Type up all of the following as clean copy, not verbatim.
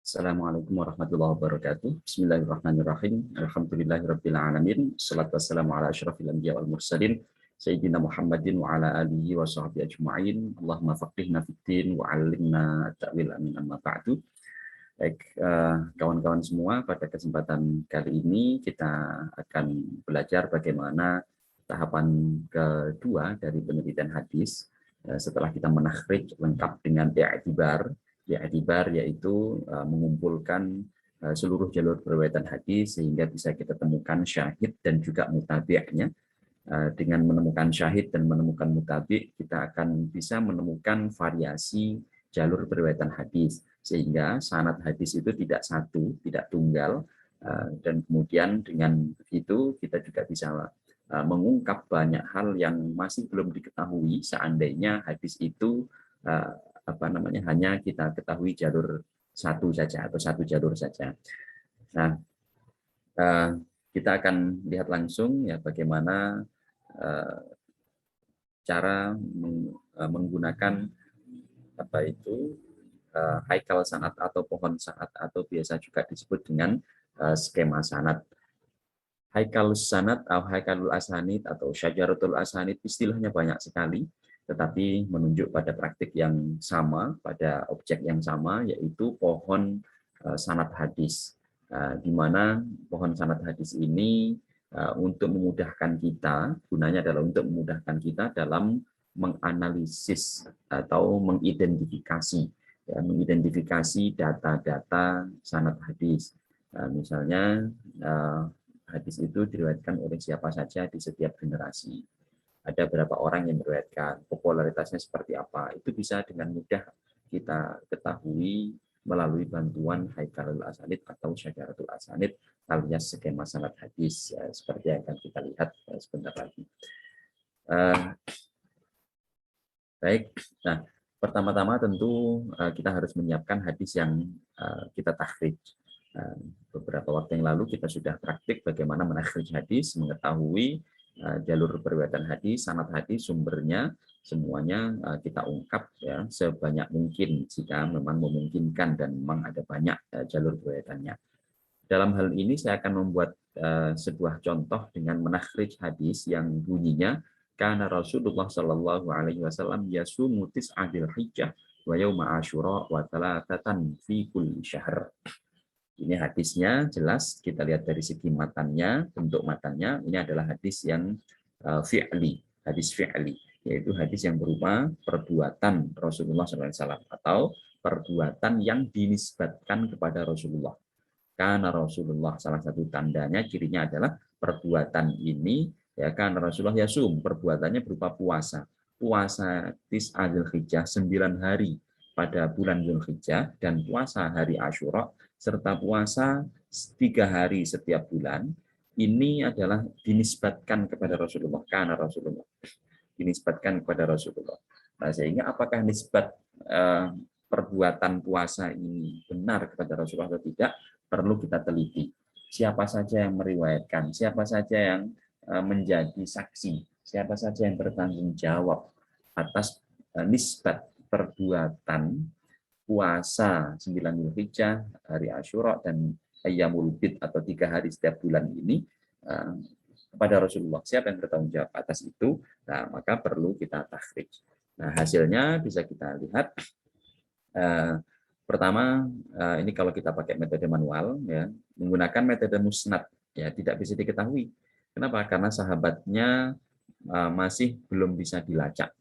Assalamualaikum warahmatullahi wabarakatuh. Bismillahirrahmanirrahim. Alhamdulillahirabbil alamin. Shalatu wassalamu ala asyrafil anbiya wal mursalin sayyidina Muhammadin wa ala alihi wa sahbihi ajma'in. Allahumma faqihna fid din wa 'allimna at-ta'wil amin amma ba'du. Baik, kawan-kawan semua, pada kesempatan kali ini kita akan belajar bagaimana tahapan kedua dari penelitian hadis setelah kita menakhrij lengkap dengan i'tibar. I'tibar yaitu mengumpulkan seluruh jalur periwayatan hadis sehingga bisa kita temukan syahid dan juga mutabi'nya. Dengan menemukan syahid dan menemukan mutabi', kita akan bisa menemukan variasi jalur periwayatan hadis sehingga sanad hadis itu tidak satu, tidak tunggal, dan kemudian dengan itu kita juga bisa mengungkap banyak hal yang masih belum diketahui seandainya hadis itu hanya kita ketahui jalur satu saja atau satu jalur saja. Nah, kita akan lihat langsung ya bagaimana cara menggunakan haikal sanad atau pohon sanad atau biasa juga disebut dengan skema sanad. Haikal sanad atau haikalul asanid atau syajaratul asanid istilahnya banyak sekali, tetapi menunjuk pada praktik yang sama, pada objek yang sama, yaitu pohon sanad hadis. Di mana pohon sanad hadis ini untuk memudahkan kita, gunanya adalah untuk memudahkan kita dalam menganalisis atau mengidentifikasi data-data sanad hadis. Misalnya hadis itu diriwayatkan oleh siapa saja di setiap generasi. Ada berapa orang yang meriwayatkan, popularitasnya seperti apa. Itu bisa dengan mudah kita ketahui melalui bantuan haikalul asanid atau syajaratul asanid alias skema sanad hadis, seperti yang akan kita lihat sebentar lagi. Baik, nah pertama-tama tentu kita harus menyiapkan hadis yang kita takhrij. Beberapa waktu yang lalu kita sudah praktik bagaimana menakhrij hadis, mengetahui jalur periwayatan hadis, sanad hadis, sumbernya, semuanya kita ungkap ya sebanyak mungkin jika memang memungkinkan dan memang ada banyak jalur periwayatannya. Dalam hal ini saya akan membuat sebuah contoh dengan menakhrij hadis yang bunyinya kana Rasulullah sallallahu alaihi wasallam yasumu tis'adil hijjah wa yauma asyura wa thalathatan fi kulli syahr. Ini hadisnya jelas, kita lihat dari segi matanya, bentuk matanya, ini adalah hadis yang fi'li, hadis fi'li, yaitu hadis yang berupa perbuatan Rasulullah SAW atau perbuatan yang dinisbatkan kepada Rasulullah. Karena Rasulullah, salah satu tandanya, cirinya adalah perbuatan ini, ya kan Rasulullah yasum, perbuatannya berupa puasa. Puasa tis'adil hijjah, 9 hari pada bulan Dzulhijjah, dan puasa hari Asyura, serta puasa 3 hari setiap bulan, ini adalah dinisbatkan kepada Rasulullah, karena Rasulullah dinisbatkan kepada Rasulullah. Nah, sehingga apakah nisbat perbuatan puasa ini benar kepada Rasulullah atau tidak, perlu kita teliti. Siapa saja yang meriwayatkan, siapa saja yang menjadi saksi, siapa saja yang bertanggung jawab atas nisbat perbuatan puasa 9 Dzulhijjah, hari Asyura, dan Ayyamul Bid atau 3 hari setiap bulan ini kepada Rasulullah. Siapa yang bertanggung jawab atas itu? Nah, maka perlu kita takhrij. Nah, hasilnya bisa kita lihat. Pertama, ini kalau kita pakai metode manual, ya, menggunakan metode musnad, ya tidak bisa diketahui. Kenapa? Karena sahabatnya masih belum bisa dilacak.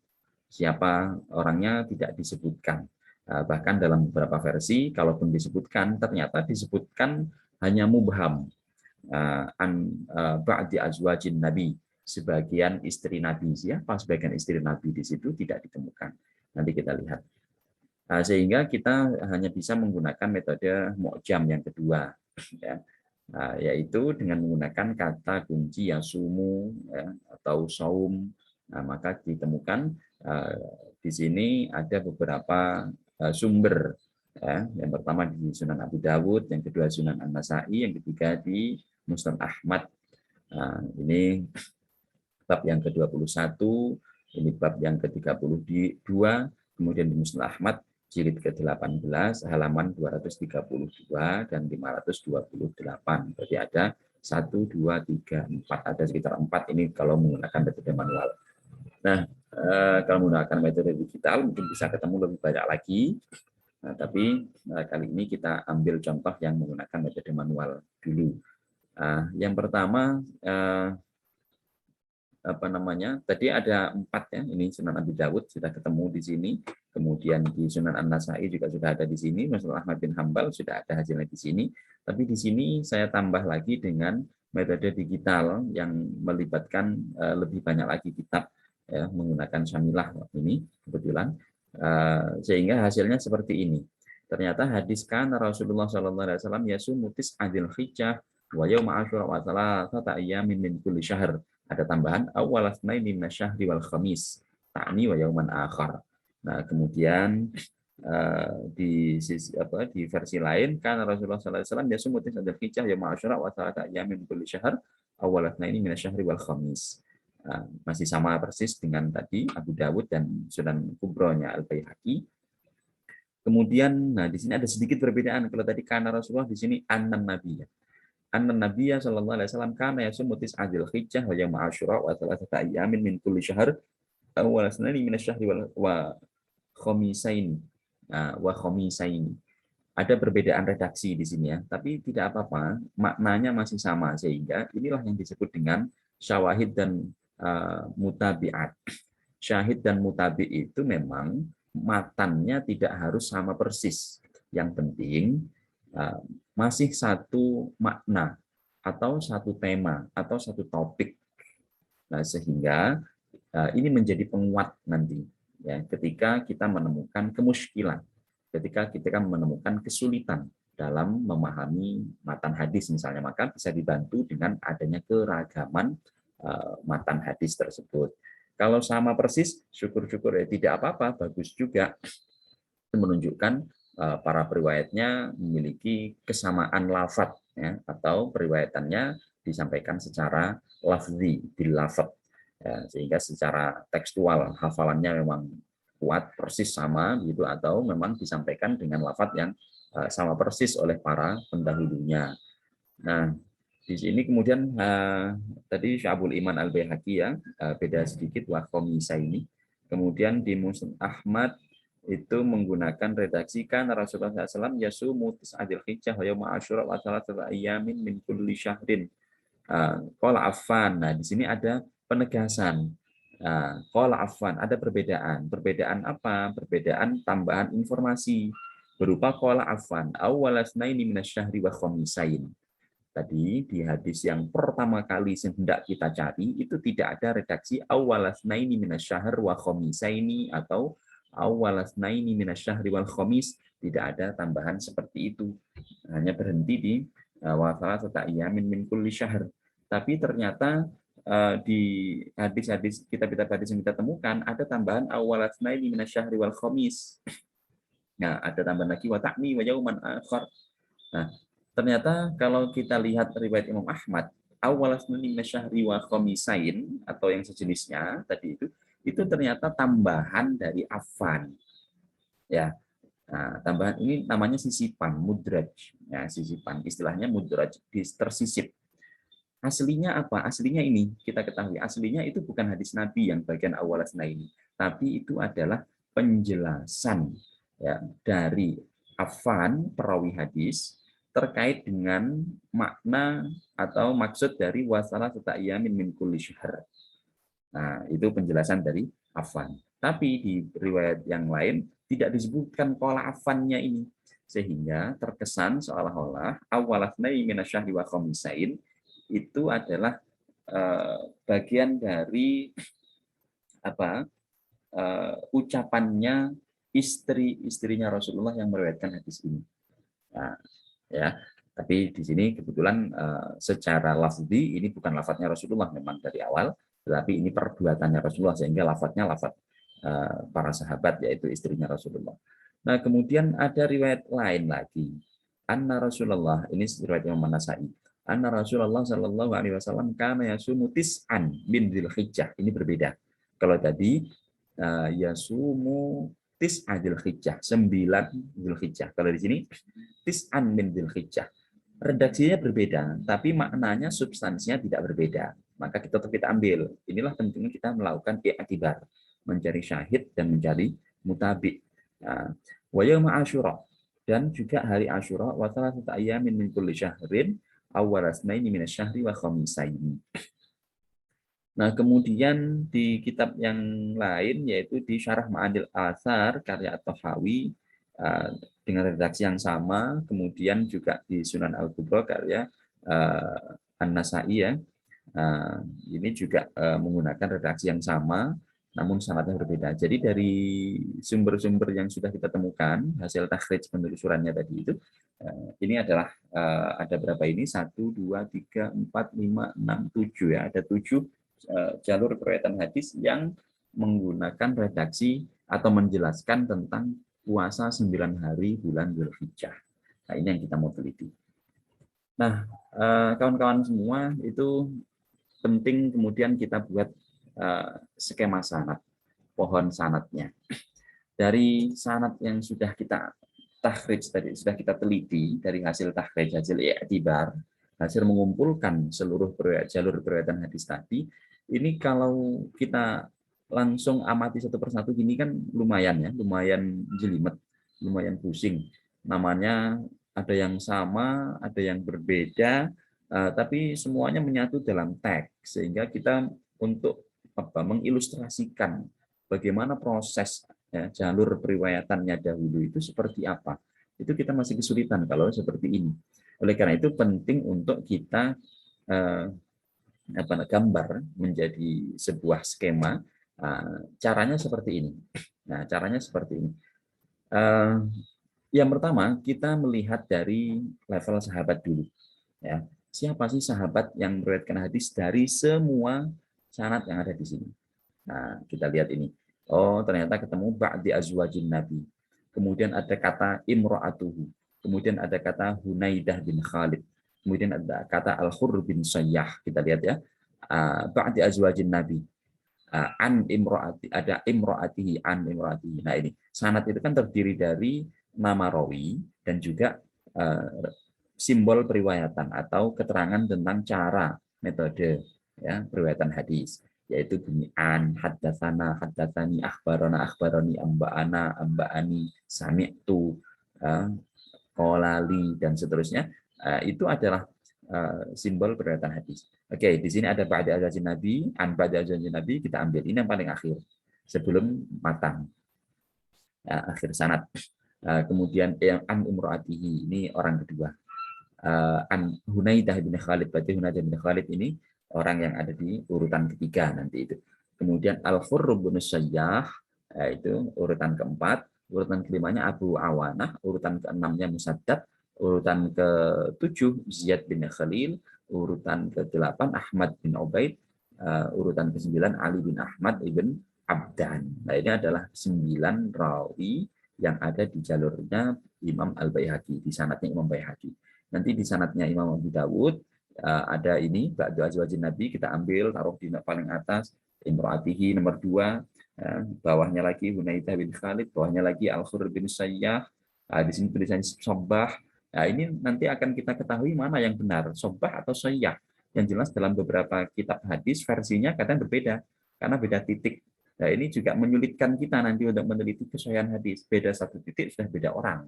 Siapa orangnya tidak disebutkan. Bahkan dalam beberapa versi, kalaupun disebutkan, ternyata disebutkan hanya mubham. Ba'di azwajin Nabi, sebagian istri Nabi. Siapa sebagian istri Nabi di situ tidak ditemukan. Nanti kita lihat. Sehingga kita hanya bisa menggunakan metode mu'jam yang kedua, ya. Yaitu dengan menggunakan kata kunci yasumu, ya, atau saum. Maka ditemukan di sini ada beberapa sumber, ya. Yang pertama di Sunan Abu Dawud, yang kedua Sunan An-Nasa'i, yang ketiga di Musnad Ahmad. Ini bab yang ke-21, ini bab yang ke-32, kemudian di Musnad Ahmad jilid ke-18 halaman 232 dan 528. Berarti ada 1, 2, 3, 4. Ada sekitar 4 ini kalau menggunakan metode manual. Nah, kalau menggunakan metode digital mungkin bisa ketemu lebih banyak lagi. Nah, tapi kali ini kita ambil contoh yang menggunakan metode manual dulu. Yang pertama, apa namanya, tadi ada 4 ya, ini Sunan Abi Dawud sudah ketemu di sini, kemudian di Sunan An-Nasai juga sudah ada di sini, Musnad Ahmad bin Hambal sudah ada hasilnya di sini, tapi di sini saya tambah lagi dengan metode digital yang melibatkan lebih banyak lagi kitab ya, menggunakan Syamilah ini kebetulan, sehingga hasilnya seperti ini. Ternyata hadis kan Rasulullah SAW yasumutis adil hijjah wa yauma asyura wa salasata ayyamin min kulli syahr. Ada tambahan awal asnaini minasyahri wal khamis ta'ni wa yauman akhar. Nah, kemudian di sisi di versi lain kan Rasulullah sallallahu alaihi wasallam yasumu tis'al hijjah yaum asyura wa salasata ayyamin min kulli syahr awal asnaini minasyahri wal khamis. Masih sama persis dengan tadi Abu Dawud dan Sunan Kubronya Al-Baihaqi. Kemudian nah di sini ada sedikit perbedaan. Kalau tadi kana Rasulullah, di sini anan nabiyya. Anna Nabiya sallallahu alaihi wasallam kana yasumu tis'al hijjah wa yaum asyura wa salasata ayyamin min kulli syahr awal asnani min asy-syahri wa khamisain. Wa khamisain. Ada perbedaan redaksi di sini ya, tapi tidak apa-apa, maknanya masih sama, sehingga inilah yang disebut dengan syawahid dan mutabi'at. Syahid dan mutabi itu memang matannya tidak harus sama persis. Yang penting masih satu makna atau satu tema atau satu topik. Nah, sehingga ini menjadi penguat nanti ya ketika kita menemukan kemusykilan, ketika kita menemukan kesulitan dalam memahami matan hadis misalnya, maka bisa dibantu dengan adanya keragaman matan hadis tersebut. Kalau sama persis, syukur-syukur ya tidak apa-apa, bagus juga. Itu menunjukkan para periwayatnya memiliki kesamaan lafadz ya, atau periwayatannya disampaikan secara lafzi bil lafadz ya, sehingga secara tekstual hafalannya memang kuat persis sama gitu, atau memang disampaikan dengan lafadz yang sama persis oleh para pendahulunya. Nah, di sini kemudian tadi Syabul Iman Al-Baihaqi ya, beda sedikit wa khomisa ini. Kemudian di Musnad Ahmad itu menggunakan redaksi kan Rasulullah SAW yasumu tis'al hijjah wa yauma asyura wa salasata ayyamin min kulli syahrin. Qala Affan. Nah, di sini ada penegasan. Qala Affan, ada perbedaan. Perbedaan apa? Perbedaan tambahan informasi berupa qala Affan awwalasnaini minasyahri wa khamisain. Tadi di hadis yang pertama kali hendak kita cari itu tidak ada redaksi awalasnaini minasyahr wa khamisaini atau awalasnaini minasyahri wal khamis, tidak ada tambahan seperti itu. Hanya berhenti di wa salasata ayyamin min kulli syahr. Tapi ternyata di hadis-hadis kitab-kitab hadis yang kita temukan ada tambahan awalasnaini minasyahri wal khamis. Nah, ada tambahan lagi wa ta'ni wa yauman akhar. Nah, ternyata kalau kita lihat riwayat Imam Ahmad, awalasnani minasyahri wa khamisain atau yang sejenisnya tadi itu ternyata tambahan dari Affan. Ya. Nah, tambahan ini namanya sisipan, mudraj. Ya, sisipan. Istilahnya mudraj, tersisip. Aslinya apa? Aslinya ini kita ketahui. Aslinya itu bukan hadis Nabi yang bagian awalasna ini, tapi itu adalah penjelasan ya dari Affan, perawi hadis, terkait dengan makna atau maksud dari wasalah serta yamin min kulli syahr. Nah, itu penjelasan dari Affan. Tapi di riwayat yang lain tidak disebutkan qala Affannya ini, sehingga terkesan seolah-olah awalasnai minasyahri wa khamisain itu adalah bagian dari apa ucapannya istrinya Rasulullah yang meriwayatkan hadis ini. Nah, ya, tapi di sini kebetulan secara lafzi ini bukan lafadznya Rasulullah memang dari awal, tetapi ini perbuatannya Rasulullah, sehingga lafadznya lafadz para sahabat yaitu istrinya Rasulullah. Nah, kemudian ada riwayat lain lagi. Anna Rasulullah, ini riwayat Imam An-Nasai. Anna Rasulullah sallallahu alaihi wasallam kana yasumu tis'an min Dzulhijjah. Ini berbeda. Kalau tadi yasumu tis'a Dzulhijjah, 9 Dzulhijjah. Kalau di sini tis'an min Dzulhijjah. Redaksinya berbeda, tapi maknanya substansinya tidak berbeda. Maka kita ambil. Inilah pentingnya kita melakukan i'tibar, mencari syahid dan mencari mutabi. Nah, wa yaum Asyura, dan juga hari Asyura, wa thalathatu ayyamin min kulli syahrin awwal asnaini min asy-syahri wa khamisaini. Nah, kemudian di kitab yang lain yaitu di Syarah Ma'anil Athar karya At-Tahawi dengan redaksi yang sama, kemudian juga di Sunan Al-Kubra karya An-Nasa'i ya. Ini juga menggunakan redaksi yang sama namun sangatnya berbeda. Jadi dari sumber-sumber yang sudah kita temukan, hasil takhrij penelusurannya tadi itu, ini adalah ada berapa ini? 1, 2, 3, 4, 5, 6, 7 ya. Ada 7 jalur riwayatan hadis yang menggunakan redaksi atau menjelaskan tentang puasa 9 hari bulan Dzulhijjah. Nah, ini yang kita mau teliti. Nah, kawan-kawan semua, itu penting kemudian kita buat skema sanad, pohon sanadnya. Dari sanad yang sudah kita takhrij tadi, sudah kita teliti dari hasil takhrij, hasil i'tibar, hasil mengumpulkan seluruh jalur riwayatan hadis tadi, ini kalau kita langsung amati satu persatu gini kan lumayan ya, lumayan jelimet, lumayan pusing. Namanya ada yang sama, ada yang berbeda, tapi semuanya menyatu dalam teks, sehingga kita untuk mengilustrasikan bagaimana proses ya, jalur periwayatannya dahulu itu seperti apa. Itu kita masih kesulitan kalau seperti ini. Oleh karena itu penting untuk kita gambar menjadi sebuah skema. Caranya seperti ini. Nah, caranya seperti ini. Yang pertama, kita melihat dari level sahabat dulu. Ya, siapa sih sahabat yang meriwayatkan hadis dari semua sanad yang ada di sini? Nah, kita lihat ini. Oh, ternyata ketemu ba'di azwajin Nabi. Kemudian ada kata imra'atuhu. Kemudian ada kata Hunaidah bin Khalid. Kemudian ada kata Al-Hurr bin Sayyah. Kita lihat ya. Ba'di azwajin Nabi. An imra'ati, ada imra'atihi, an imra'atihi. Nah, ini sanad itu kan terdiri dari nama rawi dan juga simbol periwayatan atau keterangan tentang cara metode ya periwayatan hadis, yaitu bunyi an, haddatsana, haddatsani, akhbarana, akhbarani, amba'ana, amba'ani, sami'tu, qolali, dan seterusnya. Itu adalah simbol periwayatan hadis. Oke, di sini ada ba'da azwajin Nabi, an ba'da azwajin Nabi, kita ambil. Ini yang paling akhir, sebelum matang. Akhir sanad. Kemudian yang an imro'atihi, ini orang kedua. An Hunaidah bin Khalid, berarti Hunaidah bin Khalid ini orang yang ada di urutan ketiga nanti itu. Kemudian Al-Hurr bin Sayyah, itu urutan keempat. Urutan kelimanya Abu Awanah, urutan keenamnya Musaddad, urutan ke-7 Ziyad bin Khalil, urutan ke-8 Ahmad bin Ubaid, urutan ke-9 Ali bin Ahmad ibn Abdan. Nah, ini adalah 9 rawi yang ada di jalurnya Imam Al-Baihaqi, di sanadnya Imam Baihaqi. Nanti di sanadnya Imam Abu Dawud ada ini ba'du azwajin Nabi, kita ambil taruh di paling atas, imro'atihi nomor 2, bawahnya lagi Hunaidah bin Khalid, bawahnya lagi Al-Hurr bin Sayyah, di sini tulisannya Sobbah. Nah, ini nanti akan kita ketahui mana yang benar, Sobbah atau Sayyah. Yang jelas dalam beberapa kitab hadis versinya kadang berbeda karena beda titik. Nah, ini juga menyulitkan kita nanti untuk meneliti kesahihan hadis. Beda satu titik sudah beda orang.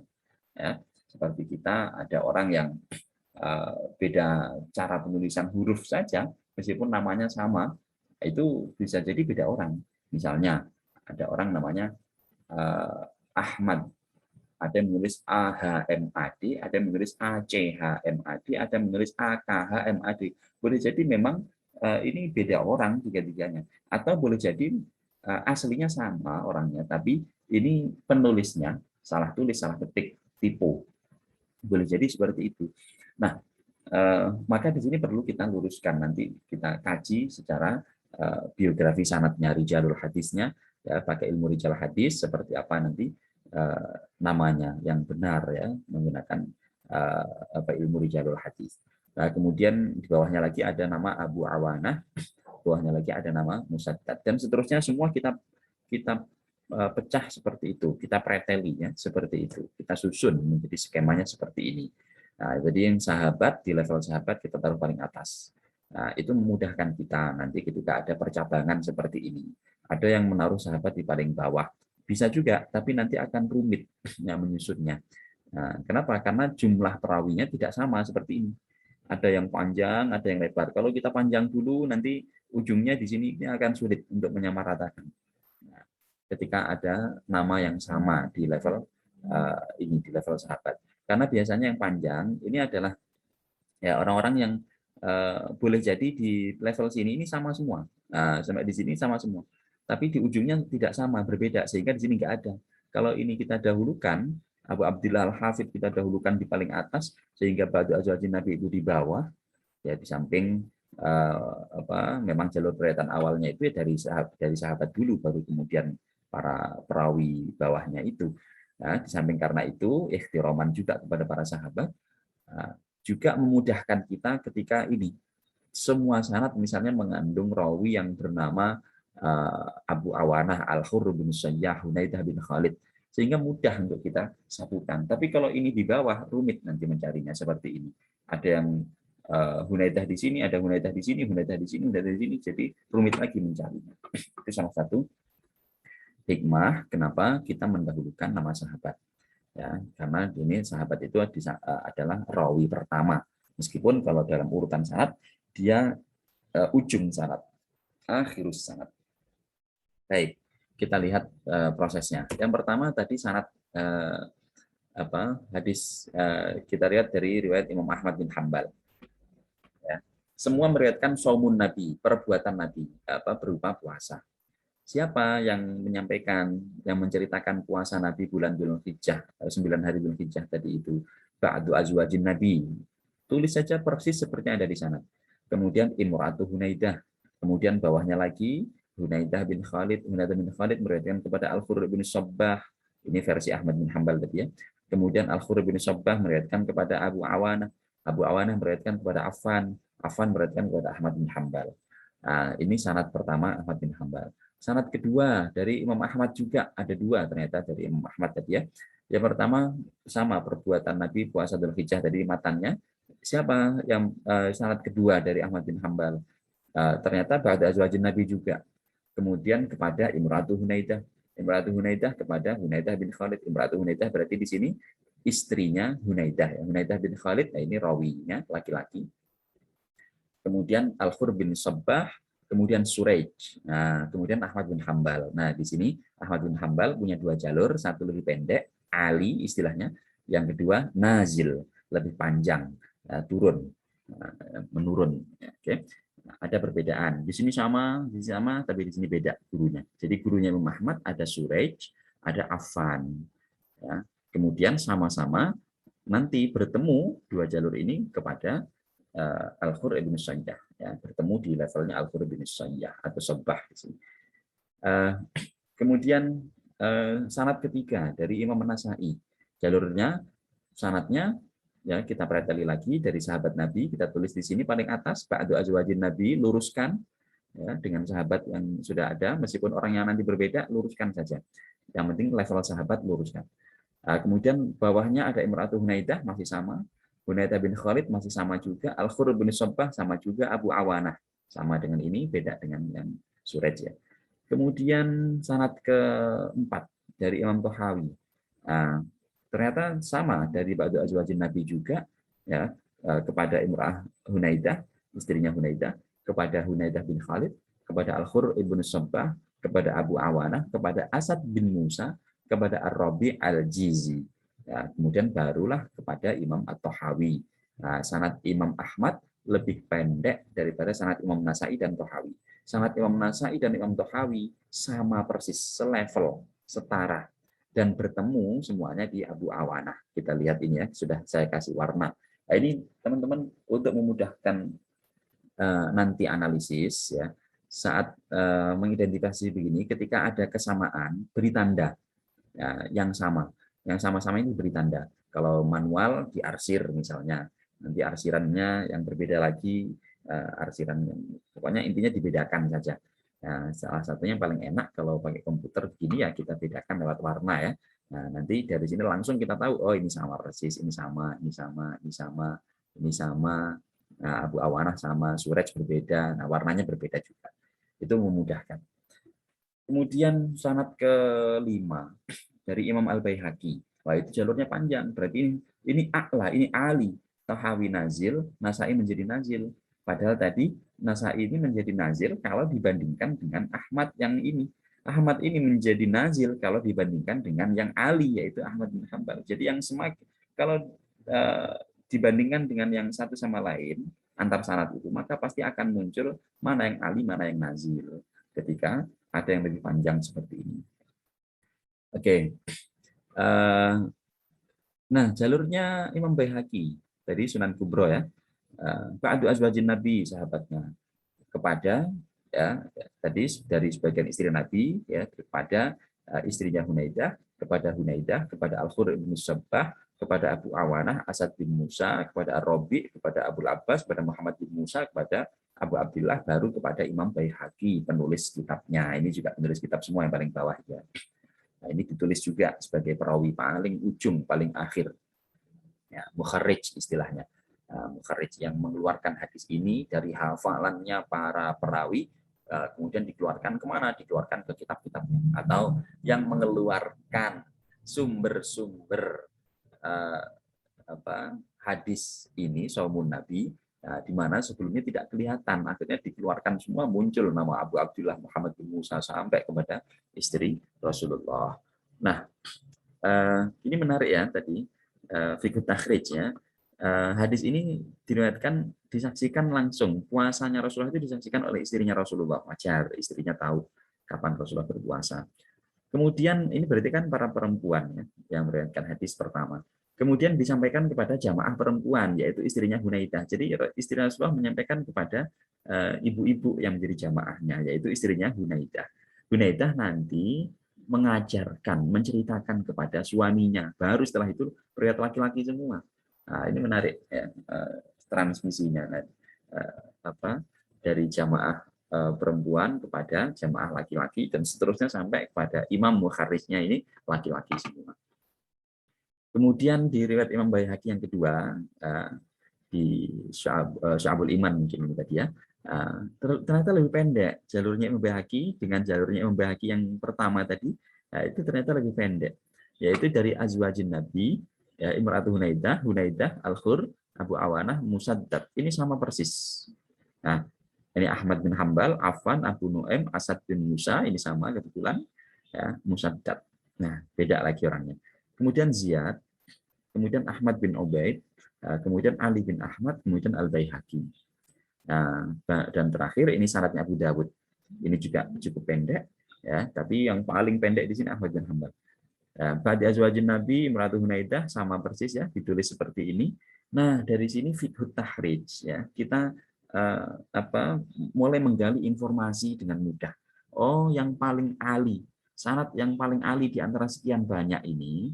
Ya, seperti kita ada orang yang beda cara penulisan huruf saja, meskipun namanya sama, itu bisa jadi beda orang. Misalnya ada orang namanya Ahmad, ada yang menulis AHMAD, ada yang menulis ACHMAD, ada yang menulis AKHMAD. Boleh jadi memang ini beda orang tiga-tiganya, atau boleh jadi aslinya sama orangnya, tapi ini penulisnya salah tulis, salah ketik, tipu. Boleh jadi seperti itu. Nah, maka di sini perlu kita luruskan, nanti kita kaji secara biografi sanadnya, rijalul hadisnya, ya, pakai ilmu rijal hadis seperti apa nanti namanya yang benar ya, menggunakan ilmu rijalul hadis. Nah, kemudian di bawahnya lagi ada nama Abu Awanah, bawahnya lagi ada nama Musaddad, dan seterusnya semua kitab pecah seperti itu, kita preteli ya seperti itu, kita susun menjadi skemanya seperti ini. Nah, jadi yang sahabat di level sahabat kita taruh paling atas. Nah, itu memudahkan kita nanti ketika ada percabangan seperti ini. Ada yang menaruh sahabat di paling bawah, bisa juga, tapi nanti akan rumit ya menyusunnya. Nah, kenapa? Karena jumlah perawinya tidak sama seperti ini. Ada yang panjang, ada yang lebar. Kalau kita panjang dulu, nanti ujungnya di sini ini akan sulit untuk menyamaratakan. Nah, ketika ada nama yang sama di level ini di level sahabat. Karena biasanya yang panjang ini adalah ya orang-orang yang boleh jadi di level sini ini sama semua. Nah, sampai di sini sama semua. Tapi di ujungnya tidak sama, berbeda sehingga di sini nggak ada. Kalau ini kita dahulukan, Abu Abdillah Al-Hafidh kita dahulukan di paling atas sehingga ba'du azwajin Nabi itu di bawah, ya di samping memang jalur beretan awalnya itu ya dari sahabat dulu baru kemudian para perawi bawahnya itu. Nah, di samping karena itu ikhtiroman juga kepada para sahabat, juga memudahkan kita ketika ini semua sanad misalnya mengandung rawi yang bernama Abu Awanah, Al-Hurr bin Sayyah, Hunaidah bin Khalid, sehingga mudah untuk kita satukan. Tapi kalau ini di bawah rumit nanti mencarinya seperti ini. Ada yang Hunaidah di sini, ada Hunaidah di sini, Hunaidah di sini, Hunaidah di sini, jadi rumit lagi mencarinya. Itu salah satu hikmah kenapa kita mendahulukan nama sahabat. Ya, karena ini sahabat itu adalah rawi pertama. Meskipun kalau dalam urutan sanad dia ujung sanad, akhirus sanad. Baik, kita lihat prosesnya. Yang pertama tadi sanad hadis kita lihat dari riwayat Imam Ahmad bin Hambal. Ya. Semua meriwayatkan saumun Nabi, perbuatan Nabi berupa puasa. Siapa yang menyampaikan, yang menceritakan puasa Nabi bulan Dzulhijjah, 9 hari Dzulhijjah tadi itu, ba'du azwajin Nabi. Tulis saja persis seperti yang ada di sana. Kemudian Imra'atu Hunaidah. Kemudian bawahnya lagi Hunaidah bin Khalid. Hunaidah bin Khalid meriwayatkan kepada Al-Khurr bin Sabbah. Ini versi Ahmad bin Hambal tadi ya. Kemudian Al-Khurr bin Sabbah meriwayatkan kepada Abu Awanah. Abu Awanah meriwayatkan kepada Affan. Affan meriwayatkan kepada Ahmad bin Hambal. Nah, ini sanad pertama Ahmad bin Hambal. Sanad kedua dari Imam Ahmad juga ada dua ternyata dari Imam Ahmad tadi ya. Yang pertama sama perbuatan Nabi puasa Dzulhijjah tadi matanya. Siapa yang sanad kedua dari Ahmad bin Hambal? Ternyata ba'da azwajin Nabi juga. Kemudian kepada Imratu Hunaidah. Imratu Hunaidah kepada Hunaidah bin Khalid. Imratu Hunaidah berarti di sini istrinya Hunaidah. Hunaidah bin Khalid, nah ini rawinya laki-laki. Kemudian Al-Khurr bin Sabbah, kemudian Suraij, nah, kemudian Ahmad bin Hambal. Nah, di sini Ahmad bin Hambal punya dua jalur, satu lebih pendek, Ali istilahnya, yang kedua Nazil, lebih panjang, turun, menurun. Oke. Nah, ada perbedaan. Di sini sama, tapi di sini beda gurunya. Jadi gurunya Imam Ahmad ada Suraij, ada Affan. Ya. Kemudian sama-sama nanti bertemu dua jalur ini kepada Al-Khurr bin Sayyah, ya, bertemu di levelnya Al-Khurr bin Sayyah atau Sabbah di sini. Kemudian sanad ketiga dari Imam An-Nasa'i. Jalurnya sanadnya ya kita preteli lagi dari sahabat Nabi, kita tulis di sini paling atas ba'du azwajin Nabi, luruskan ya dengan sahabat yang sudah ada, meskipun orang yang nanti berbeda luruskan saja. Yang penting level sahabat luruskan. Kemudian bawahnya ada Imratu Hunaidah masih sama, Hunaidah bin Khalid masih sama juga, Al-Khurr bin Sabbah sama juga, Abu Awanah sama dengan ini, beda dengan yang Suraij ya. Kemudian sanad keempat dari Imam Tahawi. Ternyata sama dari ba'du azwajin Nabi juga ya, kepada Imrah Hunaidah, istrinya Hunaidah, kepada Hunaidah bin Khalid, kepada Al-Khurr bin Sabbah, kepada Abu Awanah, kepada Asad bin Musa, kepada Ar-Rabi Al-Jizi. Ya, kemudian barulah kepada Imam At-Tahawi. Nah, sanad Imam Ahmad lebih pendek daripada sanad Imam Nasa'i dan Tahawi. Sanad Imam Nasa'i dan Imam Tahawi sama persis, selevel, setara, dan bertemu semuanya di Abu Awanah. Kita lihat ini ya, sudah saya kasih warna. Nah, ini teman-teman untuk memudahkan nanti analisis ya, saat mengidentifikasi begini, ketika ada kesamaan, beri tanda ya, yang sama. Yang sama-sama ini beri tanda. Kalau manual diarsir misalnya, nanti arsirannya yang berbeda lagi, arsiran yang pokoknya intinya dibedakan saja. Nah, salah satunya yang paling enak kalau pakai komputer begini ya kita bedakan lewat warna ya. Nah, nanti dari sini langsung kita tahu, oh ini sama persis, ini sama, ini sama, ini sama, ini sama. Nah, Abu Awanah sama Suraj berbeda, nah warnanya berbeda juga. Itu memudahkan. Kemudian sanad kelima dari Imam Al-Baihaqi. Wah, itu jalurnya panjang. Berarti ini A'la, ini Ali. Tahawi nazil, Nasai menjadi nazil. Padahal tadi Nasai ini menjadi nazil kalau dibandingkan dengan Ahmad yang ini. Ahmad ini menjadi nazil kalau dibandingkan dengan yang Ali, yaitu Ahmad bin Hambal. Jadi yang semakin kalau eh, dibandingkan dengan yang satu sama lain antar sanad itu, maka pasti akan muncul mana yang Ali, mana yang nazil. Ketika ada yang lebih panjang seperti ini. Oke. Nah, jalurnya Imam Baihaqi dari Sunan Kubro ya. Ba'du azwajin Nabi, sahabatnya, kepada ya tadi dari sebagian istri Nabi ya kepada istrinya Hunaidah, kepada Al-Khur bin Sabbah, kepada Abu Awanah Asad bin Musa, kepada Ar-Rabi, kepada Abu Abbas, kepada Muhammad bin Musa, kepada Abu Abdullah, baru kepada Imam Baihaqi, penulis kitabnya. Ini juga penulis kitab semua yang paling bawah ya. Nah, ini ditulis juga sebagai perawi paling ujung, paling akhir. Ya, mukharrij istilahnya. Mukharrij yang mengeluarkan hadis ini dari hafalannya para perawi, kemudian dikeluarkan kemana? Dikeluarkan ke kitab-kitabnya. Atau yang mengeluarkan sumber-sumber eh, hadis ini, Saumun Nabi, di mana sebelumnya tidak kelihatan. Akhirnya dikeluarkan semua, muncul nama Abu Abdullah Muhammad bin Musa sampai kepada istri Rasulullah. Nah, ini menarik ya tadi, fikih takhrij ya. Hadis ini diriwayatkan disaksikan langsung. Puasanya Rasulullah itu disaksikan oleh istrinya Rasulullah. Wajar, istrinya tahu kapan Rasulullah berpuasa. Kemudian ini berarti kan para perempuan ya, yang meriwayatkan hadis pertama. Kemudian disampaikan kepada jamaah perempuan, yaitu istrinya Hunaidah. Jadi istri Rasulullah menyampaikan kepada ibu-ibu yang menjadi jamaahnya, yaitu istrinya Hunaidah. Hunaidah nanti mengajarkan, menceritakan kepada suaminya. Baru setelah itu riwayat laki-laki semua. Nah, ini menarik ya, transmisinya dari jamaah perempuan kepada jamaah laki-laki dan seterusnya sampai kepada imam mukharrijnya ini laki-laki semua. Kemudian di riwayat Imam Baihaqi yang kedua di Sya'abul Iman mungkin ini tadi ya. Ternyata lebih pendek jalurnya Imam Baihaqi dengan jalurnya Imam Baihaqi yang pertama tadi. Nah, itu ternyata lebih pendek, yaitu dari azwajin Nabi, ya, Imratu Hunaidah, Al-Khur, Abu Awanah, Musaddad. Ini sama persis. Nah, ini Ahmad bin Hambal, Affan, Abu Nu'aim, Asad bin Musa, ini sama kebetulan, ya, Musaddad. Nah, beda lagi orangnya. Kemudian Ziyad, kemudian Ahmad bin Ubaid, kemudian Ali bin Ahmad, kemudian Al-Baihaqi. Nah, dan terakhir ini syaratnya Abu Dawud. Ini juga cukup pendek, ya, tapi yang paling pendek di sini Ahmad bin Hambal. Ba'di azwajin Nabi, Imratu Hunaidah, sama persis ya, ditulis seperti ini. Nah, dari sini fiqhut tahrij ya, kita mulai menggali informasi dengan mudah. Oh, yang paling ali, sanad yang paling ali di antara sekian banyak ini,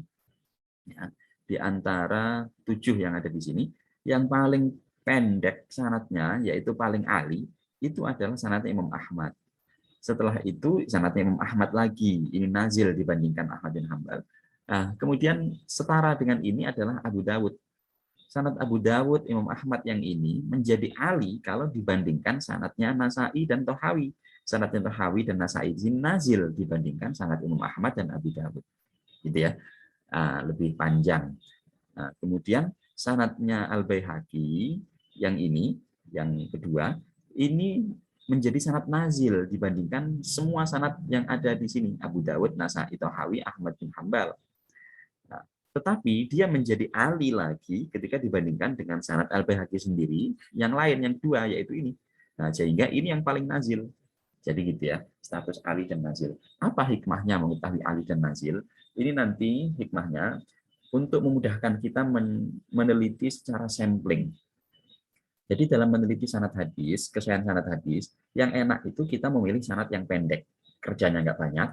ya, di antara 7 yang ada di sini, yang paling pendek sanadnya, yaitu paling ali, itu adalah sanadnya Imam Ahmad. Setelah itu sanadnya Imam Ahmad lagi, ini nazil dibandingkan Ahmad bin Hambal. Nah, kemudian setara dengan ini adalah Abu Dawud. Sanad Abu Dawud, Imam Ahmad yang ini menjadi ali kalau dibandingkan sanadnya Nasai dan Tohawi. Sanadnya Tohawi dan Nasai ini nazil dibandingkan sanad Imam Ahmad dan Abu Dawud. Gitu ya. Lebih panjang. Nah, kemudian sanadnya Al-Baihaqi yang ini, yang kedua, ini menjadi sanad nazil dibandingkan semua sanad yang ada di sini. Abu Dawud, Nasai, Tohawi, Ahmad bin Hambal. Nah, tetapi dia menjadi ali lagi ketika dibandingkan dengan sanad Al-Baihaqi sendiri, yang lain, yang kedua, yaitu ini. Nah, sehingga ini yang paling nazil. Jadi gitu ya, status ali dan nazil. Apa hikmahnya mengetahui ali dan nazil? Ini nanti hikmahnya untuk memudahkan kita meneliti secara sampling. Jadi dalam meneliti sanad hadis, kesesuaian sanad hadis, yang enak itu kita memilih sanad yang pendek, kerjanya nggak banyak,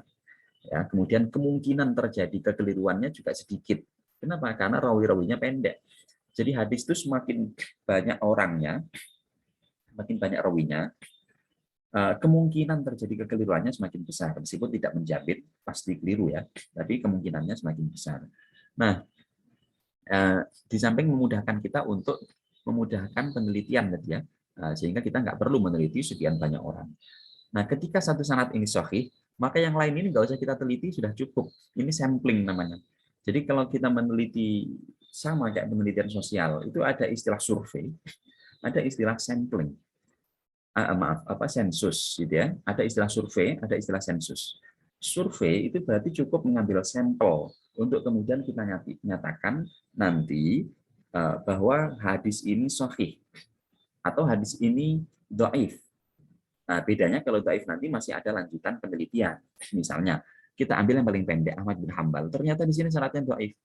ya. Kemudian kemungkinan terjadi kekeliruannya juga sedikit. Kenapa? Karena rawi-rawinya pendek. Jadi hadis itu semakin banyak orangnya, semakin banyak rawinya, kemungkinan terjadi kekeliruannya semakin besar, meskipun tidak menjamin pasti keliru ya, tapi kemungkinannya semakin besar. Nah, di samping memudahkan kita untuk memudahkan penelitian tadi ya, sehingga kita nggak perlu meneliti sekian banyak orang. Nah, ketika satu sanad ini sahih, maka yang lain ini nggak usah kita teliti, sudah cukup. Ini sampling namanya. Jadi kalau kita meneliti sama kayak penelitian sosial, itu ada istilah survei, ada istilah sampling. Maaf, sensus gitu ya. Ada istilah survei, ada istilah sensus. Survei itu berarti cukup mengambil sampel untuk kemudian kita nyatakan nanti bahwa hadis ini sahih atau hadis ini dhaif. Nah, bedanya kalau dhaif nanti masih ada lanjutan penelitian. Misalnya, kita ambil yang paling pendek, Ahmad bin Hambal. Ternyata di sini syaratnya dhaif.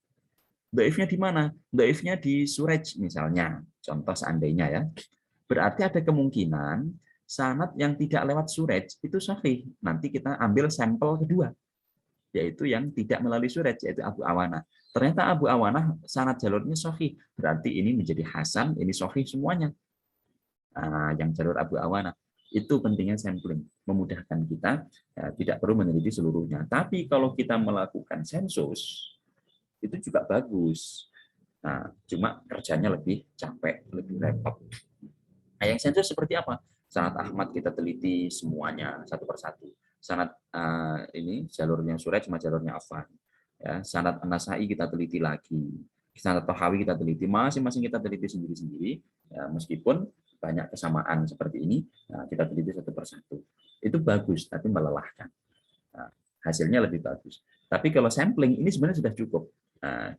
Dhaifnya di mana? Dhaifnya di Suraj misalnya. Contoh seandainya ya. Berarti ada kemungkinan sanad yang tidak lewat Suraj itu sahih. Nanti kita ambil sampel kedua, yaitu yang tidak melalui Suraj, yaitu Abu Awanah. Ternyata Abu Awanah sanad jalurnya sahih. Berarti ini menjadi hasan, ini sahih semuanya. Nah, yang jalur Abu Awanah. Itu pentingnya sampling, memudahkan kita tidak perlu meneliti seluruhnya. Tapi kalau kita melakukan sensus, itu juga bagus. Nah, cuma kerjanya lebih capek, lebih repot. Nah, yang sensus seperti apa? Sanad Ahmad kita teliti semuanya satu persatu. Sanad ini jalurnya Suraj sama jalurnya Affan. Ya, sanad An-Nasai kita teliti lagi. Sanad Tahawi kita teliti, masing-masing kita teliti sendiri-sendiri. Ya, meskipun banyak kesamaan seperti ini, nah, kita teliti satu persatu. Itu bagus, tapi melelahkan. Nah, hasilnya lebih bagus. Tapi kalau sampling ini sebenarnya sudah cukup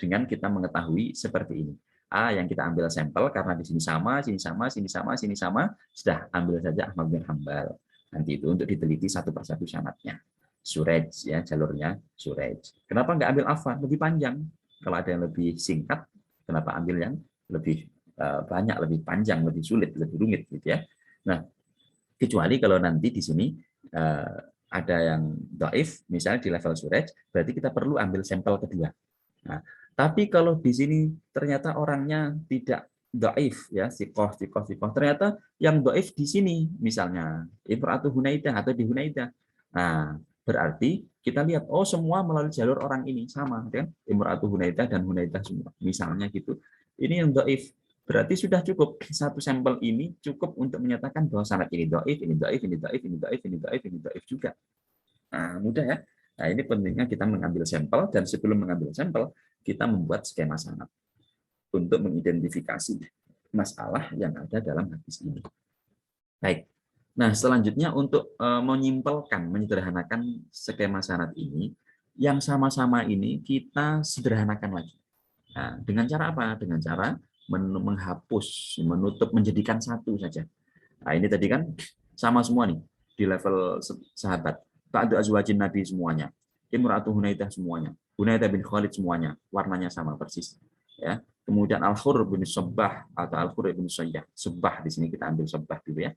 dengan kita mengetahui seperti ini. Yang kita ambil sampel karena di sini sama, sini sama, sini sama, sini sama, sudah ambil saja Ahmad bin Hambal. Nanti itu untuk diteliti satu persatu sanadnya. Suraj ya, jalurnya Suraj. Kenapa nggak ambil Affan? Lebih panjang. Kalau ada yang lebih singkat, kenapa ambil yang lebih banyak, lebih panjang, lebih sulit, lebih rumit gitu ya. Nah, kecuali kalau nanti di sini ada yang dhaif, misalnya di level Suraj, berarti kita perlu ambil sampel kedua. Nah, tapi kalau di sini ternyata orangnya tidak dhaif ya, sikoh, ternyata yang dhaif di sini misalnya Imra'atu Hunaidah atau di Hunaidah. Nah, berarti kita lihat semua melalui jalur orang ini sama kan, Imra'atu Hunaidah dan Hunaidah semua. Misalnya gitu. Ini yang dhaif. Berarti sudah cukup satu sampel ini cukup untuk menyatakan bahwa sanad ini dhaif, ini dhaif, ini dhaif, ini dhaif, ini dhaif, ini dhaif juga. Nah, mudah ya. Nah, ini pentingnya kita mengambil sampel, dan sebelum mengambil sampel, kita membuat skema sanad untuk mengidentifikasi masalah yang ada dalam hadis ini. Baik. Nah, selanjutnya untuk menyimpelkan, menyederhanakan skema sanad ini, yang sama-sama ini kita sederhanakan lagi. Nah, dengan cara apa? Dengan cara menghapus, menutup, menjadikan satu saja. Nah, ini tadi kan sama semua nih di level sahabat. Ba'du azwajin Nabi semuanya. Imra'atu Hunaidah semuanya. Hunaidah bin Khalid semuanya. Warnanya sama persis. Ya. Kemudian Al-Khur bin Sabbah atau Al-Khur bin Sayyah. Sabbah di sini kita ambil Sabbah dulu ya.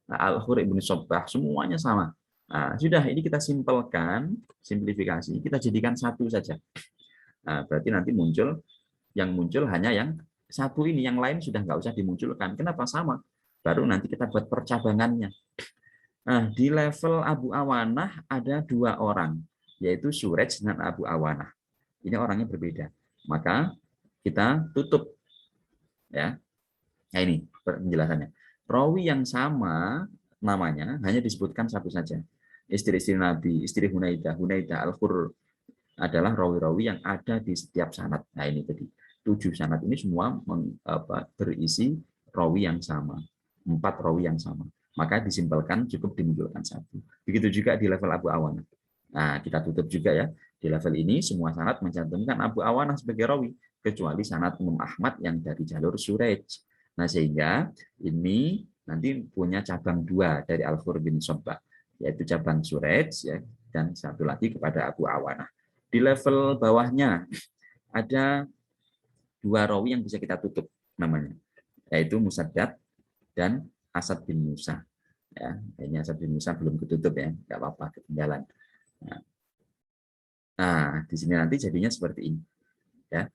Nah, Al-Khur bin Sabbah semuanya sama. Nah, sudah ini kita simpelkan, simplifikasi, kita jadikan satu saja. Nah, berarti nanti yang muncul hanya yang satu ini, yang lain sudah nggak usah dimunculkan. Kenapa? Sama. Baru nanti kita buat percabangannya. Nah, di level Abu Awanah ada dua orang, yaitu Suraj dan Abu Awanah. Ini orangnya berbeda. Maka kita tutup. Ya. Nah, ini penjelasannya. Rawi yang sama namanya hanya disebutkan satu saja. Istri-istri Nabi, istri Hunaidah, Hunaidah Al-Khur adalah rawi-rawi yang ada di setiap sanad. Nah, ini tadi. 7 sanad ini semua berisi rawi yang sama. 4 rawi yang sama. Maka disimpelkan cukup dimunculkan satu. Begitu juga di level Abu Awanah. Nah, kita tutup juga ya. Di level ini semua sanad mencantumkan Abu Awanah sebagai rawi, kecuali sanad Imam Ahmad yang dari jalur Suraj. Nah, sehingga ini nanti punya cabang dua dari Al-Khur bin Sabbah, yaitu cabang Suraj ya, dan satu lagi kepada Abu Awanah. Di level bawahnya ada dua rawi yang bisa kita tutup namanya, yaitu Musaddad dan Asad bin Musa. Ya, ini Asad bin Musa belum ketutup ya, nggak apa-apa, ketinggalan. Nah, di sini nanti jadinya seperti ini. Ya,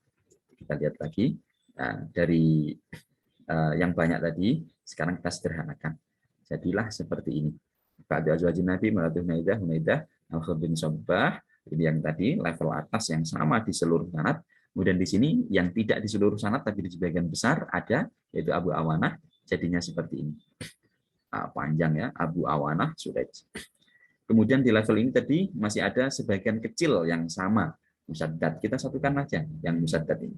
kita lihat lagi. Nah, dari yang banyak tadi, sekarang kita sederhanakan. Jadilah seperti ini. Ba'da azwajin Nabi, Imratu Hunaidah, Al-Khudr bin Sabbah, ini yang tadi level atas yang sama di seluruh sanad. Kemudian di sini yang tidak di seluruh sanad tapi di sebagian besar ada, yaitu Abu Awanah, jadinya seperti ini. Panjang ya, Abu Awanah Suraij. Kemudian di level ini tadi masih ada sebagian kecil yang sama, musaddad. Kita satukan aja yang musaddad ini.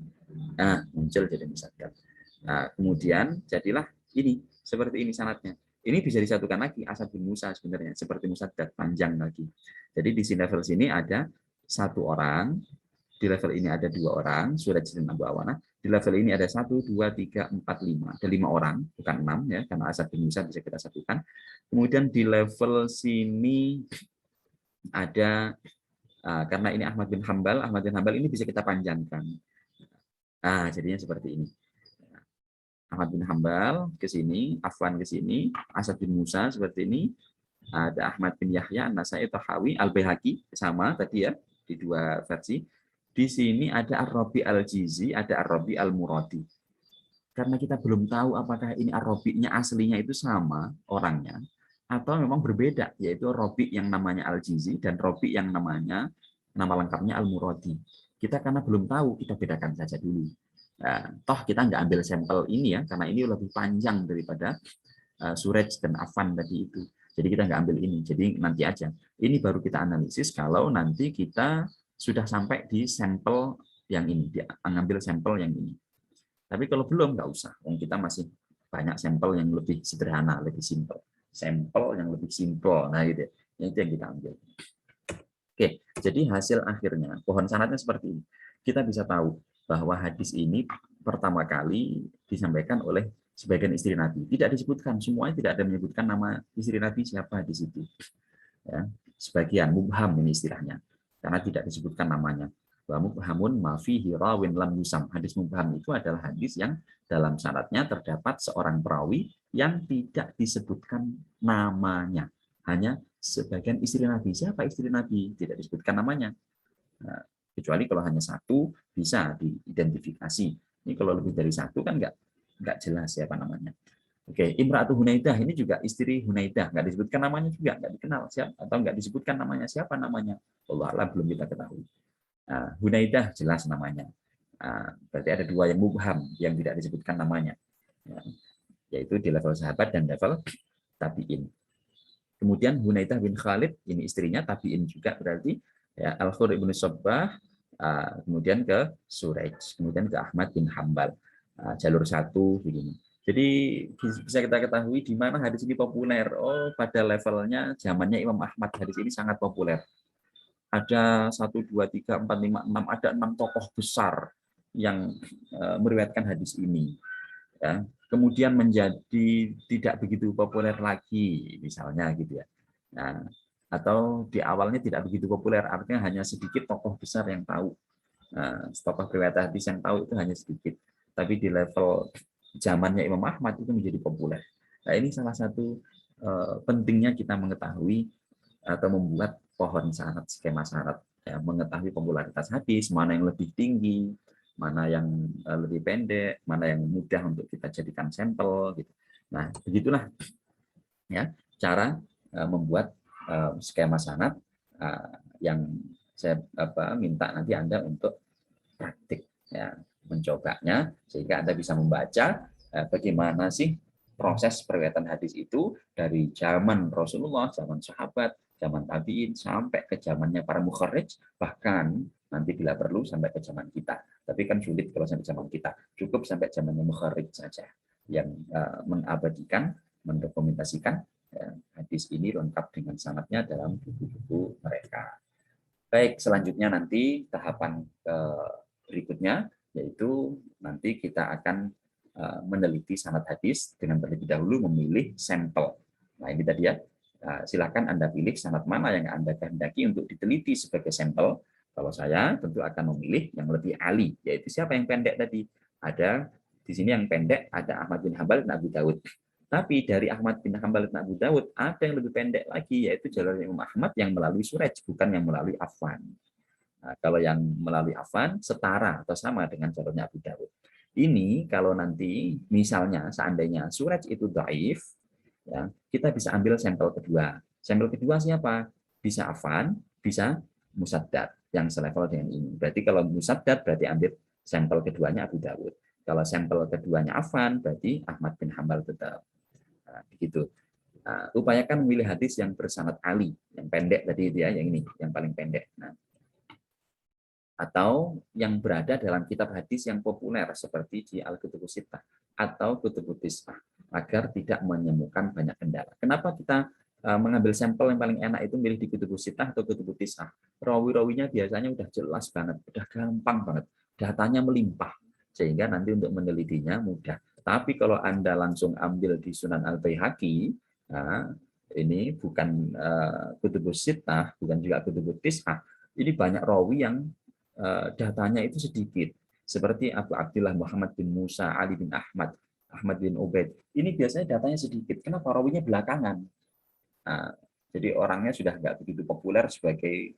Nah, muncul jadi musaddad. Nah, kemudian jadilah ini, seperti ini sanadnya. Ini bisa disatukan lagi, Asad bin Musa sebenarnya, seperti musaddad, panjang lagi. Jadi di sini level sini ada satu orang, di level ini ada dua orang, Suraij dan Abu Awanah. Di level ini ada 1, 2, 3, 4, 5. Ada 5 orang, bukan 6 ya, karena Asad bin Musa bisa kita satukan. Kemudian di level sini ada, karena ini Ahmad bin Hambal ini bisa kita panjangkan. Nah, jadinya seperti ini. Ahmad bin Hambal ke sini, Affan ke sini, Asad bin Musa seperti ini. Ada Ahmad bin Yahya, An-Nasai, Tahawi, Al-Baihaqi sama tadi ya, di dua versi. Di sini ada Ar-Rabi Al-Jizi, ada Ar-Rabi Al-Muradi. Karena kita belum tahu apakah ini Ar-Rabi'nya aslinya itu sama orangnya, atau memang berbeda, yaitu Rabi yang namanya Al-Jizi dan Rabi yang namanya, nama lengkapnya Al-Muradi. Kita karena belum tahu, kita bedakan saja dulu. Nah, toh kita nggak ambil sampel ini ya, karena ini lebih panjang daripada Suraij dan Affan tadi itu. Jadi kita nggak ambil ini. Jadi nanti aja. Ini baru kita analisis kalau nanti kita sudah sampai di sampel yang ini, mengambil sampel yang ini. Tapi kalau belum nggak usah. Kita masih banyak sampel yang lebih sederhana, lebih simpel. Sampel yang lebih simpel. Nah gitu. Itu yang kita ambil. Oke, jadi hasil akhirnya pohon sanadnya seperti ini. Kita bisa tahu bahwa hadis ini pertama kali disampaikan oleh sebagian istri Nabi. Tidak disebutkan, semuanya tidak ada menyebutkan nama istri Nabi siapa di situ. Ya, sebagian mubham ini istilahnya, karena tidak disebutkan namanya. Wa mubhamun ma fihi rawin lam yusam. Hadis mubham itu adalah hadis yang dalam syaratnya terdapat seorang perawi yang tidak disebutkan namanya. Hanya sebagian istri Nabi. Siapa istri Nabi? Tidak disebutkan namanya. Nah, kecuali kalau hanya satu bisa diidentifikasi. Ini kalau lebih dari satu kan nggak jelas siapa namanya. Oke, Imra'atu Hunaidah ini juga istri Hunaidah, nggak disebutkan namanya juga, nggak dikenal siapa atau nggak disebutkan namanya siapa namanya. Allah Allah belum kita ketahui. Nah, Hunaidah jelas namanya. Nah, berarti ada dua yang mubham yang tidak disebutkan namanya, yaitu di level sahabat dan level tabiin. Kemudian Hunaidah bin Khalid, ini istrinya, tabiin juga berarti, ya, Al-Khudr bin Sabbah, kemudian ke Suraij, kemudian ke Ahmad bin Hambal, jalur satu begini. Jadi bisa kita ketahui di mana hadis ini populer. Oh, pada levelnya zamannya Imam Ahmad hadis ini sangat populer. Ada 1, 2, 3, 4, 5, 6, ada 6 tokoh besar yang meriwayatkan hadis ini. Ya, kemudian menjadi tidak begitu populer lagi, misalnya gitu ya. Nah, atau di awalnya tidak begitu populer, artinya hanya sedikit tokoh besar yang tahu. Nah, tokoh riwayat hadis yang tahu itu hanya sedikit. Tapi di level zamannya Imam Ahmad itu menjadi populer. Nah, ini salah satu pentingnya kita mengetahui atau membuat pohon syarat, skema syarat, ya, mengetahui popularitas hadis, mana yang lebih tinggi, mana yang lebih pendek, mana yang mudah untuk kita jadikan sampel gitu. Nah, begitulah ya cara membuat skema sanad yang saya minta nanti Anda untuk praktik ya, mencobanya sehingga Anda bisa membaca bagaimana sih proses periwayatan hadis itu dari zaman Rasulullah, zaman sahabat, zaman tabiin sampai ke zamannya para mukharrij, bahkan nanti bila perlu sampai ke zaman kita. Tapi kan sulit kalau sampai zaman kita. Cukup sampai zamannya mukharrij saja yang mengabadikan, mendokumentasikan hadis ini lengkap dengan sanadnya dalam buku-buku mereka. Baik, selanjutnya nanti tahapan berikutnya yaitu nanti kita akan meneliti sanad hadis dengan terlebih dahulu memilih sampel. Nah, ini tadi ya. Silakan Anda pilih sanad mana yang Anda kehendaki untuk diteliti sebagai sampel. Kalau saya tentu akan memilih yang lebih ahli, yaitu siapa yang pendek tadi. Ada di sini yang pendek ada Ahmad bin Hambal dan Abu Dawud. Tapi dari Ahmad bin Hambal dan Abu Dawud ada yang lebih pendek lagi, yaitu jalur Imam Ahmad yang melalui Suraij, bukan yang melalui Affan. Nah, kalau yang melalui Affan setara atau sama dengan jalurnya Abu Dawud. Ini kalau nanti misalnya seandainya Suraij itu dhaif, ya, kita bisa ambil sampel kedua. Sampel kedua siapa? Bisa Affan, bisa Musaddad yang selevel dengan ini. Berarti kalau Musaddad berarti ambil sampel keduanya Abu Dawud. Kalau sampel keduanya Affan berarti Ahmad bin Hambal tetap. Nah, begitu. Nah, upayakan memilih hadis yang bersanad ali, yang pendek tadi itu ya, yang ini, yang paling pendek. Nah, atau yang berada dalam kitab hadis yang populer seperti di Al-Kutubus Sittah atau Kutubut Tis'ah agar tidak menemukan banyak kendala. Kenapa kita mengambil sampel yang paling enak itu milih di Kutubus Sittah atau Kutubut Tis'ah? Rawi-rawinya biasanya udah jelas banget, udah gampang banget, datanya melimpah sehingga nanti untuk menelitinya mudah. Tapi kalau Anda langsung ambil di Sunan Al-Baihaqi, nah, ini bukan Kutubus Sittah, bukan juga Kutubut Tis'ah, ini banyak rawi yang datanya itu sedikit. Seperti Abu Abdullah Muhammad bin Musa, Ali bin Ahmad, Ahmad bin Ubaid. Ini biasanya datanya sedikit. Kenapa? Rawinya belakangan. Nah, jadi orangnya sudah nggak begitu populer sebagai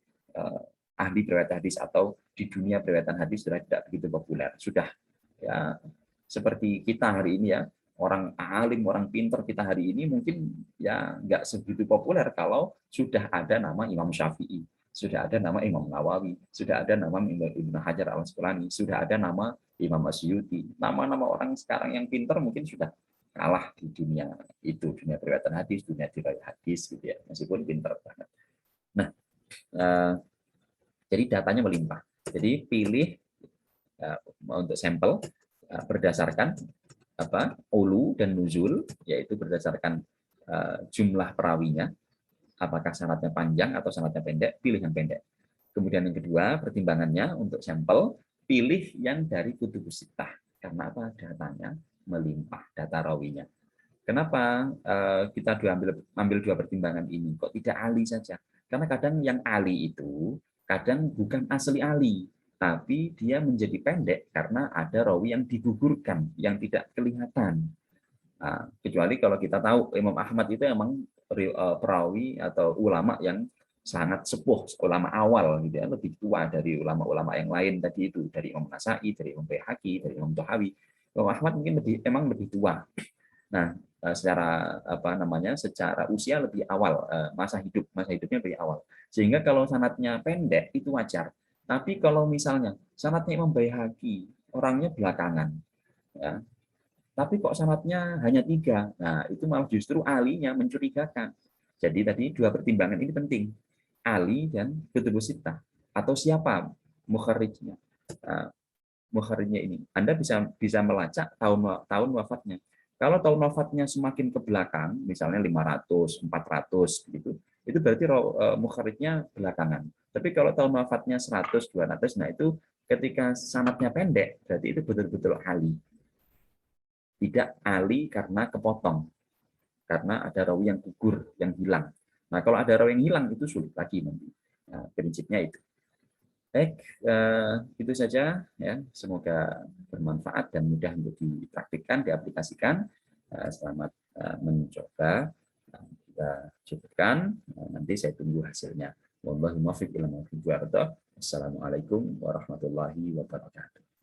ahli riwayat hadis atau di dunia riwayatan hadis sudah tidak begitu populer. Sudah ya seperti kita hari ini ya, orang alim, orang pinter kita hari ini mungkin ya nggak segitu populer kalau sudah ada nama Imam Syafi'i, sudah ada nama Imam Nawawi, sudah ada nama Ibnu Hajar Al-Asqalani, sudah ada nama Imam Asyuti. Nama-nama orang sekarang yang pinter mungkin sudah kalah di dunia itu, dunia riwayatan hadis, dunia riwayat hadis gitu ya, meskipun pinter banget. Nah, jadi datanya melimpah. Jadi pilih untuk sampel berdasarkan ulu dan nuzul, yaitu berdasarkan jumlah perawinya, apakah sanadnya panjang atau sanadnya pendek, pilih yang pendek. Kemudian yang kedua, pertimbangannya untuk sampel, pilih yang dari Kutubus Sittah. Karena apa? Datanya melimpah, data rawinya. Kenapa kita ambil dua pertimbangan ini? Kok tidak Ali saja? Karena kadang yang Ali itu kadang bukan asli Ali, tapi dia menjadi pendek karena ada rawi yang digugurkan, yang tidak kelihatan. Nah, kecuali kalau kita tahu Imam Ahmad itu emang perawi atau ulama yang sangat sepuh, ulama awal gitu ya, lebih tua dari ulama-ulama yang lain tadi itu, dari Imam Nasai, dari Imam Baihaqi, dari Imam Tahawi. Imam Ahmad mungkin emang lebih tua. Nah, secara secara usia lebih awal, masa hidupnya lebih awal, sehingga kalau sanatnya pendek itu wajar. Tapi kalau misalnya sanatnya Imam Baihaqi orangnya belakangan ya, tapi kok sanatnya hanya 3, nah itu malah justru alinya mencurigakan. Jadi tadi dua pertimbangan ini penting, ali dan kutubus sittah, atau siapa mukharijnya. Mukharijnya ini Anda bisa melacak tahun wafatnya. Kalau tahun wafatnya semakin ke belakang, misalnya 500, 400 gitu, itu berarti mukharijnya belakangan. Tapi kalau tahun wafatnya 100, 200, nah itu ketika sanadnya pendek, berarti itu betul-betul ali. Tidak ali karena kepotong, karena ada rawi yang gugur, yang hilang. Nah, kalau ada rawi yang hilang itu sulit lagi nanti. Nah, prinsipnya itu. Baik, itu saja ya. Semoga bermanfaat dan mudah untuk dipraktikkan, diaplikasikan. Selamat mencoba. Kita cukupkan. Nanti saya tunggu hasilnya. Wallahualam. Assalamualaikum warahmatullahi wabarakatuh.